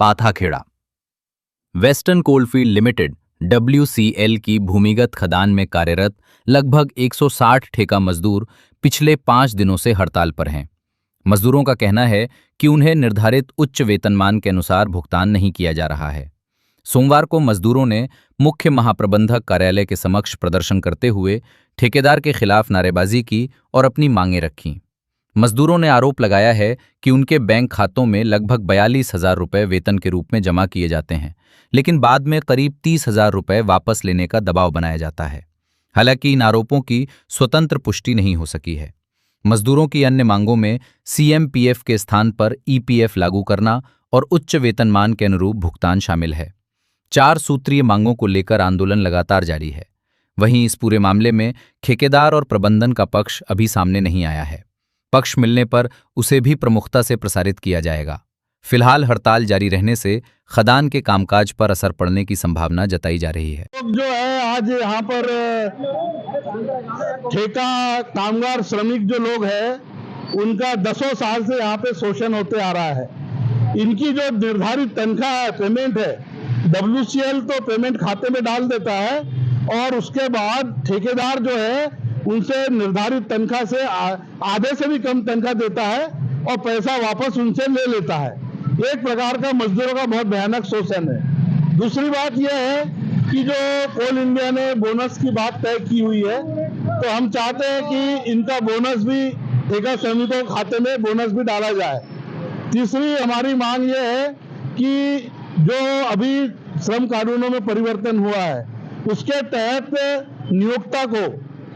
Pathakheda. Western coalfield limited WCL की भूमिगत खदान में कार्यरत लगभग 160 ठेका मजदूर पिछले 5 दिनों से हड़ताल पर हैं। मजदूरों का कहना है कि उन्हें निर्धारित उच्च वेतनमान के अनुसार भुगतान नहीं किया जा रहा है। सोमवार को मजदूरों ने मुख्य महाप्रबंधक कार्यालय के समक्ष प्रदर्शन करते हुए ठेकेदार के खिलाफ नारेबाजी की और अपनी मांगें रखीं। मजदूरों ने आरोप लगाया है कि उनके बैंक खातों में लगभग 42,000 रुपये वेतन के रूप में जमा किए जाते हैं, लेकिन बाद में करीब 30,000 रुपये वापस लेने का दबाव बनाया जाता है। हालांकि इन आरोपों की स्वतंत्र पुष्टि नहीं हो सकी है। मजदूरों की अन्य मांगों में CMPF के स्थान पर EPF लागू करना और उच्च वेतनमान के अनुरूप भुगतान शामिल है। 4 सूत्रीय मांगों को लेकर आंदोलन लगातार जारी है। वहीं इस पूरे मामले में ठेकेदार और प्रबंधन का पक्ष अभी सामने नहीं आया है। पक्ष मिलने पर उसे भी प्रमुखता से प्रसारित किया जाएगा। फिलहाल हड़ताल जारी रहने से खदान के कामकाज पर असर पड़ने की संभावना जताई जा रही है। जो है आज यहाँ पर ठेका कामगार श्रमिक जो लोग हैं उनका 10 साल से यहाँ पे शोषण होते आ रहा है। इनकी जो निर्धारित तनख्वाह है, पेमेंट है, WCL तो पेमेंट खाते में डाल देता है और उसके बाद ठेकेदार जो है उनसे निर्धारित तनख्वाह से आधे से भी कम तनख्वाह देता है और पैसा वापस उनसे ले लेता है। एक प्रकार का मजदूरों का बहुत भयानक शोषण है। दूसरी बात यह है कि जो कोल इंडिया ने बोनस की बात तय की हुई है, तो हम चाहते हैं कि इनका बोनस भी ठेका श्रमिकों के खाते में बोनस भी डाला जाए। तीसरी हमारी मांग यह है कि जो अभी श्रम कानूनों में परिवर्तन हुआ है उसके तहत नियोक्ता को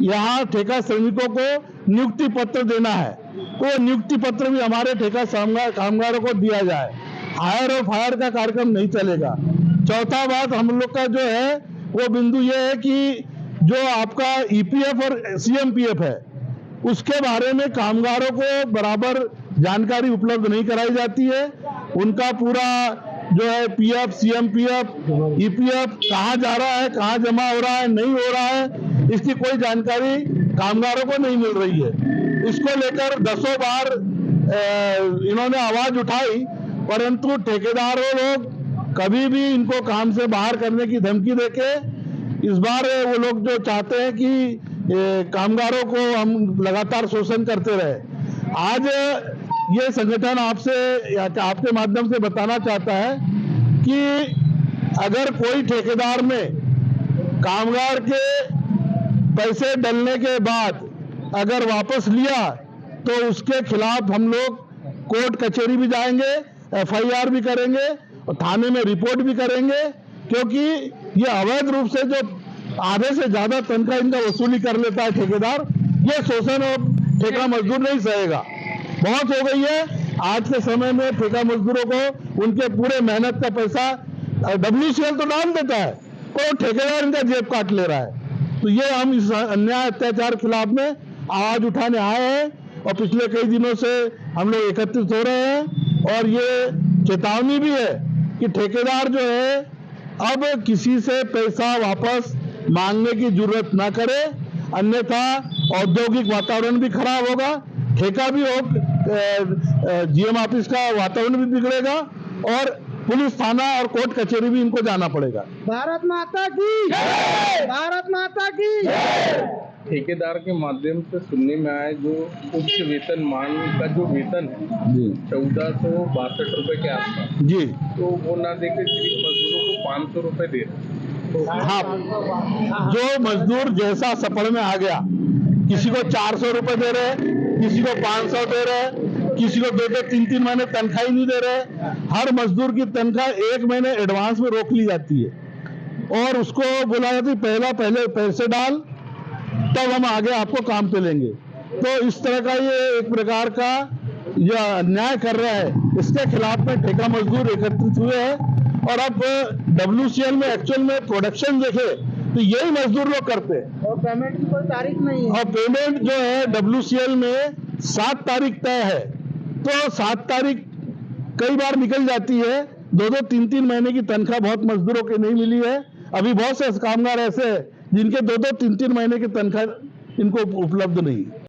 यहाँ ठेका श्रमिकों को नियुक्ति पत्र देना है, तो नियुक्ति पत्र भी हमारे ठेका कामगारों को दिया जाए। हायर और फायर का कार्यक्रम नहीं चलेगा। चौथा बात हम लोग का जो है वो बिंदु ये है कि जो आपका EPF और CMPF है उसके बारे में कामगारों को बराबर जानकारी उपलब्ध नहीं कराई जाती है। उनका पूरा जो है PF, CMPF, EPF कहाँ जा रहा है, कहाँ जमा हो रहा है, नहीं हो रहा है, इसकी कोई जानकारी कामगारों को नहीं मिल रही है। इसको लेकर 10 बार इन्होंने आवाज उठाई, परंतु ठेकेदारों लोग कभी भी इनको काम से बाहर करने की धमकी देके इस बार वो लोग जो चाहते हैं कि कामगारों को हम लगातार शोषण करते रहे। आज ये संगठन आपसे या आपके माध्यम से बताना चाहता है कि अगर कोई ठेकेदार ने कामगार के पैसे डलने के बाद अगर वापस लिया तो उसके खिलाफ हम लोग कोर्ट कचहरी भी जाएंगे, FIR भी करेंगे और थाने में रिपोर्ट भी करेंगे, क्योंकि ये अवैध रूप से जो आधे से ज्यादा तनख्वाह इनका वसूली कर लेता है ठेकेदार, ये शोषण और ठेका मजदूर नहीं सहेगा। बहुत हो गई है। आज के समय में ठेका मजदूरों को उनके पूरे मेहनत का पैसा WCL तो डाल देता है और ठेकेदार इनका जेब काट ले रहा है। तो ये हम इस अन्याय अत्याचार खिलाफ में आवाज उठाने आए हैं और पिछले कई दिनों से हम लोग एकत्रित हो रहे हैं और ये चेतावनी भी है कि ठेकेदार जो है अब किसी से पैसा वापस मांगने की जरूरत ना करे, अन्यथा औद्योगिक वातावरण भी खराब होगा, ठेका भी हो, GM ऑफिस का वातावरण भी बिगड़ेगा और पुलिस थाना और कोर्ट कचहरी भी इनको जाना पड़ेगा। भारत माता की जय! भारत माता की जय! ठेकेदार के माध्यम से सुनने में आया जो उच्च वेतन मान का जो वेतन है जी 1462 रुपए के आसपास जी, तो वो ना देके सिर्फ मजदूरों को 500 रुपए दे रहे हैं। हाँ, जो मजदूर जैसा सफर में आ गया, किसी को 400 रुपए दे रहे, किसी को 500 दे रहे, किसी को 2-3 महीने तनख्वाह ही नहीं दे रहे। हर मजदूर की तनख्वाह 1 महीने एडवांस में रोक ली जाती है और उसको बोला जाता है पहले पैसे डाल, तब हम आगे आपको काम पे लेंगे। तो इस तरह का ये एक प्रकार का यह अन्याय कर रहा है। इसके खिलाफ में ठेका मजदूर एकत्रित हुए हैं और अब WCL में एक्चुअल में प्रोडक्शन देखे तो यही मजदूर लोग करते हैं और पेमेंट की कोई तारीख नहीं है और पेमेंट जो है WCL में 7 तारीख तय है, तो 7 तारीख कई बार निकल जाती है। 2-3 महीने की तनख्वाह बहुत मजदूरों की नहीं मिली है। अभी बहुत से कामगार ऐसे हैं जिनके 2-3 महीने की तनख्वाह इनको उपलब्ध नहीं है।